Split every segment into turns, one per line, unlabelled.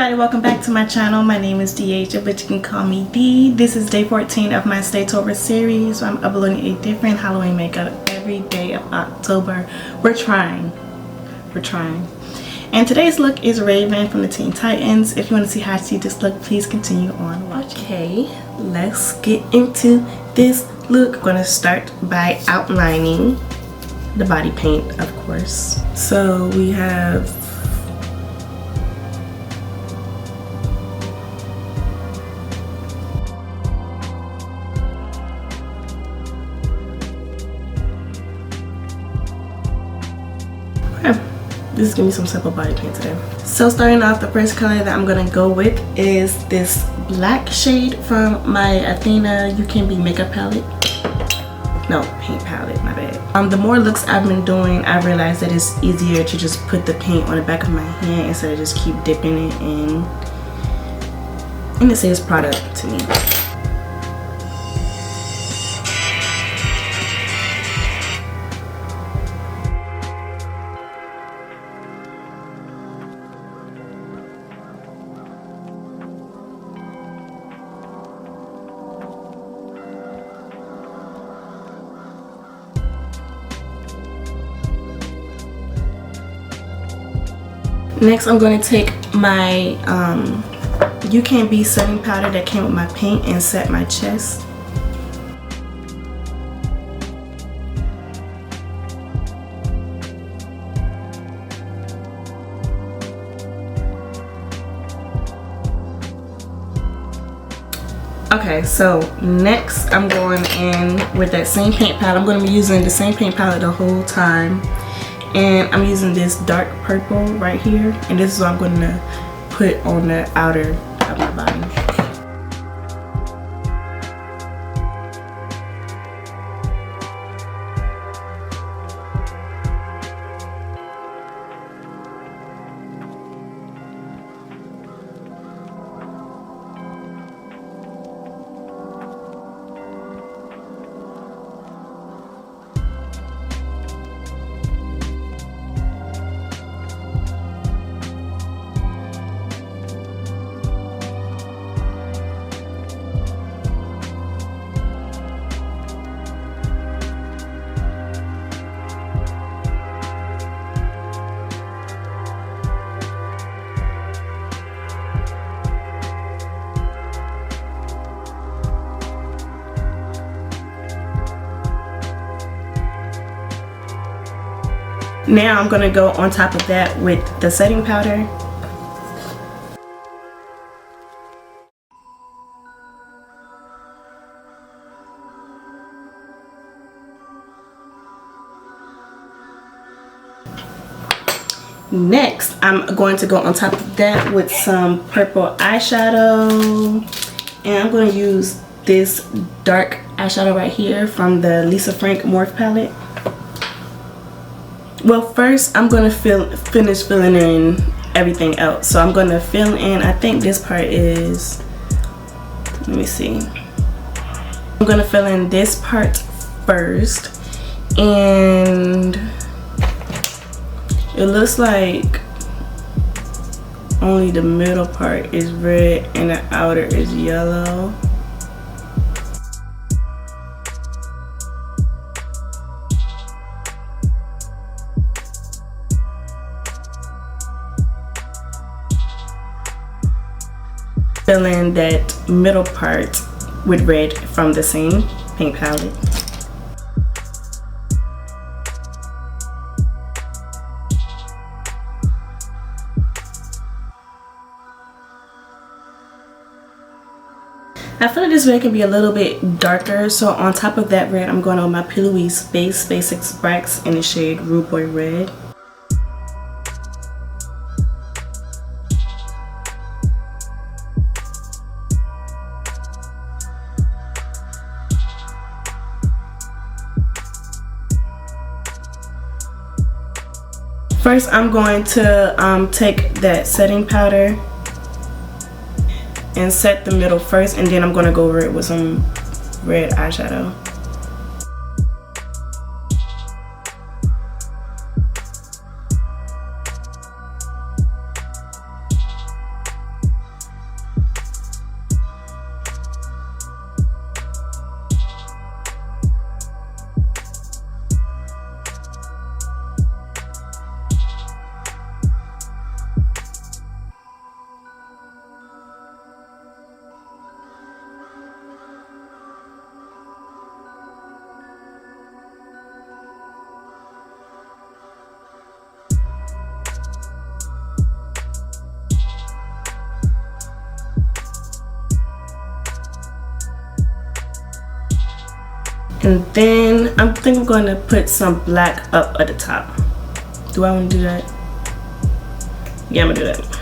everybody, welcome back to my channel. My name is DH, but you can call me D. This is day 14 of my Slaytober series. So I'm uploading a different Halloween makeup every day of October. We're trying. And today's look is Raven from the Teen Titans. If you want to see how I see this look, please continue on watching. Okay, let's get into this look. I'm going to start by outlining the body paint, of course. So we have this is gonna be some simple body paint today. So starting off, the first color that I'm gonna go with is this black shade from my Athena You Can Be makeup palette. No, paint palette, my bad. The more looks I've been doing, I realized that it's easier to just put the paint on the back of my hand instead of just keep dipping it in. And it says product to me. Next, I'm going to take my You Can Be setting powder that came with my paint and set my chest. Okay, so next I'm going in with that same paint palette. I'm going to be using the same paint palette the whole time. And I'm using this dark purple right here, and this is what I'm going to put on the outer of my body. Now I'm going to go on top of that with the setting powder. Next, I'm going to go on top of that with some purple eyeshadow. And I'm going to use this dark eyeshadow right here from the Lisa Frank Morph palette. Well, first I'm going to finish filling in everything else. So I'm going to fill in, I think this part is, let me see. I'm going to fill in this part first. And it looks like only the middle part is red and the outer is yellow. Fill in that middle part with red from the same paint palette. I feel like this red can be a little bit darker, so on top of that red, I'm going on my P. Louise Basics Wax in the shade Rude Boy Red. First, I'm going to take that setting powder and set the middle first, and then I'm going to go over it with some red eyeshadow. And then I think I'm going to put some black up at the top. Do I want to do that? Yeah, I'm going to do that.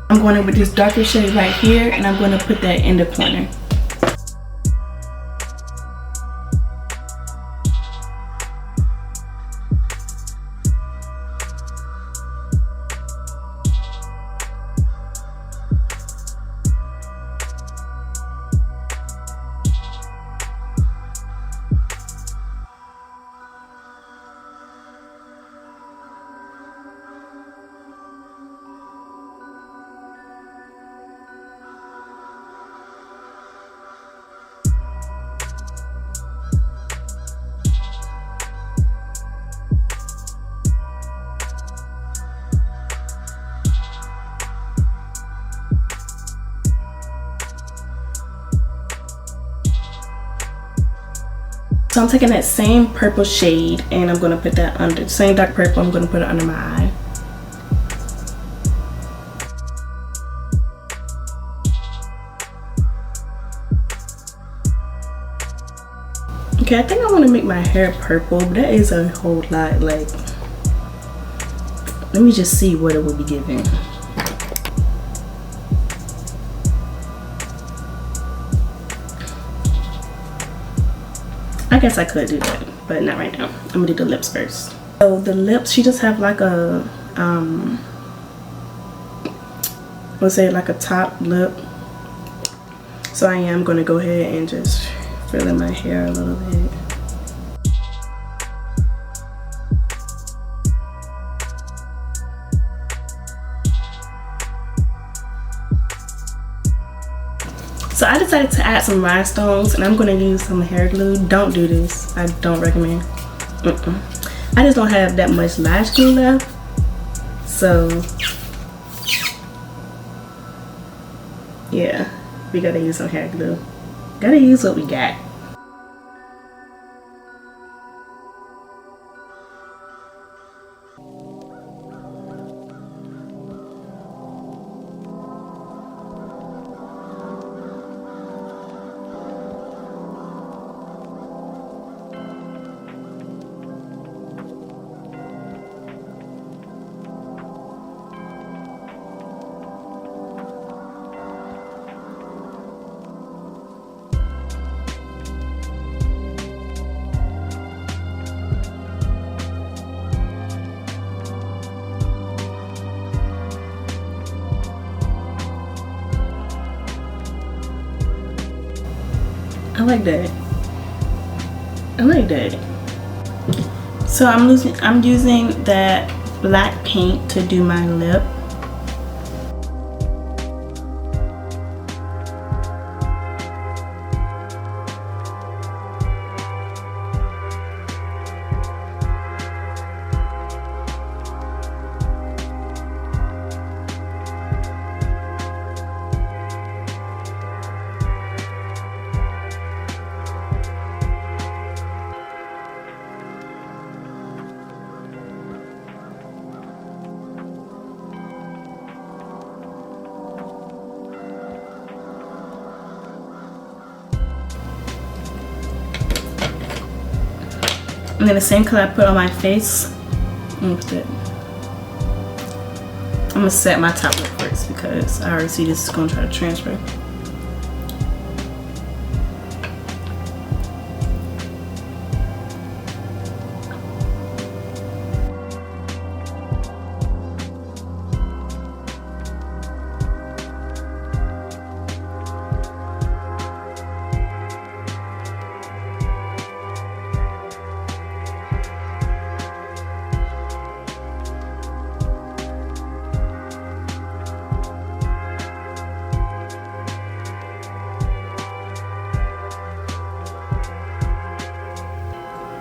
I'm going in with this darker shade right here, and I'm going to put that in the corner. So I'm taking that same purple shade and I'm gonna put that under, same dark purple, I'm gonna put it under my eye. Okay, I think I want to make my hair purple, but that is a whole lot. Like, let me just see what it would be giving. I guess I could do that, but not right now. I'm gonna do the lips first. So the lips, she just have like a, let's say like a top lip. So I am gonna go ahead and just fill in my hair a little bit. So I decided to add some rhinestones and I'm gonna use some hair glue. Don't do this, I don't recommend. I just don't have that much lash glue left. So yeah, we gotta use some hair glue. Gotta use what we got. I like that. I like that. So I'm using that black paint to do my lip. And then the same color I put on my face. I'm gonna set my top lip first because I already see this is gonna try to transfer.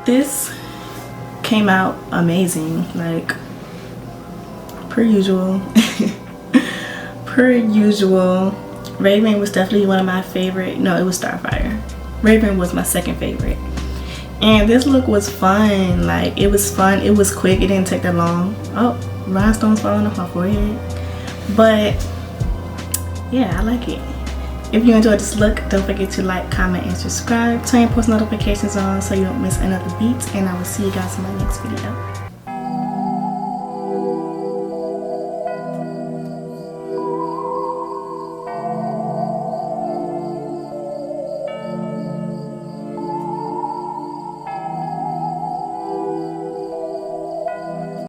This came out amazing, like per usual. Per usual. Raven was definitely one of my favorite. No, it was Starfire. Raven was my second favorite. And this look was fun. Like, it was fun. It was quick. It didn't take that long. Oh, rhinestones falling off my forehead. But yeah, I like it. If you enjoyed this look, don't forget to like, comment, and subscribe. Turn your post notifications on so you don't miss another beat. And I will see you guys in my next video.